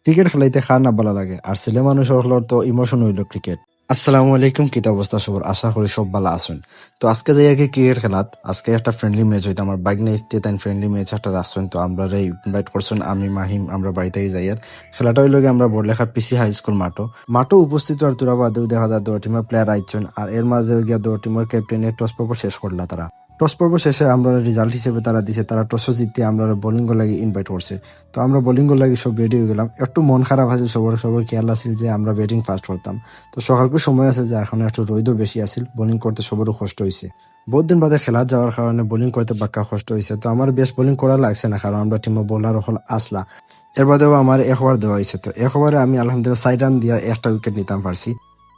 Cricket খেলাইতে খার না ভালো লাগে, আর ছেলে মানুষ হলোর তো ইমোশন হইল ক্রিকেট। আসসালামু আলাইকুম, কিতা অবস্থা সবার? আশা করি সব ভালো আছেন। তো আজকে যাই আর কি ক্রিকেট খেলাত, আজকে একটা ফ্রেন্ডলি ম্যাচ হইতো আমার বাইক না ইফতে তাই ফ্রেন্ডলি ম্যাচ একটা রাখছেন। তো আমরা ইনভাইট করছেন, আমি মাহিম আমরা বাড়িতে যাই। আর খেলাটা হইল আমরা বড়লেখার পিসি হাই স্কুল মাঠও উপস্থিত আর তোরা বাদেও দেখা যায় দু টিমের প্লেয়ার আইছেন। আর এর মাঝে গিয়া দু টিমের ক্যাপ্টেনের টস পর্ব শেষ করলা তারা। টস পর্ব শেষে আমরা রেজাল্ট হিসেবে তারা দিছে, তারা টসও জিতে আমরা বোলিং লাগি ইনভাইট করছে। তো আমরা বোলিং লাগি সব রেডি হয়ে গেলাম। একটু মন খারাপ আছে সবার খেয়াল আছিল যে আমরা ব্যাটিং ফার্স্ট করতাম। তো সকালকে সময় আছে যার কারণে একটু রোদও বেশি আছিল, বোলিং করতে সবারও কষ্ট হয়েছে। বহুত দিন বাদে খেলা যাওয়ার কারণে বোলিং করতে বাক্কা কষ্ট হয়েছে। তো আমার বেশ বোলিং করা লাগছে না, কারণ আমরা টিমে বোলার হল আসলা। এর বাদেও আমার 1 ওভার দেওয়া হয়েছে। তো 1 ওভারে আমি আলহামদুলিল্লাহ 4 রান দিয়া একটা উইকেট নিতাম পারছি।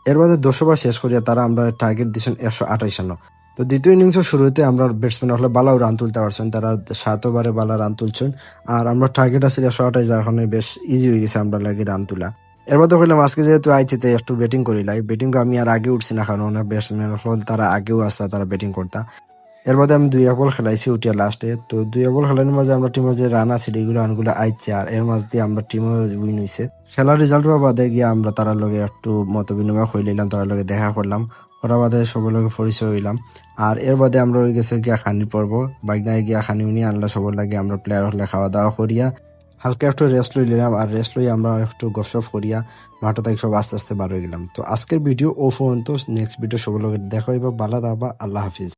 এর বাদে 10 ওভার শেষ করিয়া তারা আমরা টার্গেট দিয়েছেন 128 রান। তো দ্বিতীয় ইনিংসের শুরুতে আমরা ব্যাটসম্যান হলে বালাও রান তুলতে পারছেন, তারা 7 ওভারে বালা রান তুলছেন। আর আমরা টার্গেট আছে 128, যার কারণে বেশ ইজি হয়ে গেছে আমরা লাগে রান তুলা। এর মধ্যে কইলাম আজকে যেহেতু আইছি তাই একটু ব্যাটিং করিলাই। ব্যাটিং আমি আর আগে উঠছি না, কারণ ওনার ব্যাটসম্যান হল তারা আগেও আসতা, তারা ব্যাটিং করতা। এর মধ্যে আমি 2 বল খেলাইছি উঠিয়া লাস্টে। তো 2 বল খেলানোর মাঝে আমরা টিমের যে রান আছে এগুলো রানগুলো আইছে, আর এর মাঝ দিয়ে আমরা টিমও উইন হয়েছে। খেলার রেজাল্ট হওয়া বাদে গিয়ে আমরা তার লগে একটু মত বিনিময় হইলাম, তার লগে দেখা করলাম। করা বাদে সবার লগে পরিচয় হইলাম। আর এর বাদে আমরা হয়ে গেছে গিয়া খানি পর্ব, বাইকনায় গিয়া খানি উনি আনলা সবার লাগে। আমরা প্লেয়ার হলে খাওয়া দাওয়া করিয়া হালকা একটু রেস্ট লই নিলাম, আর রেস্ট লই আমরা একটু গপসপ করিয়া মাঠে তাই সব আস্তে আস্তে বার হয়ে গেলাম। তো আজকের ভিডিও ও পর্যন্ত, নেক্সট ভিডিও সবার লগে দেখা হইবা। ভালো থাকবা, আল্লাহ হাফিজ।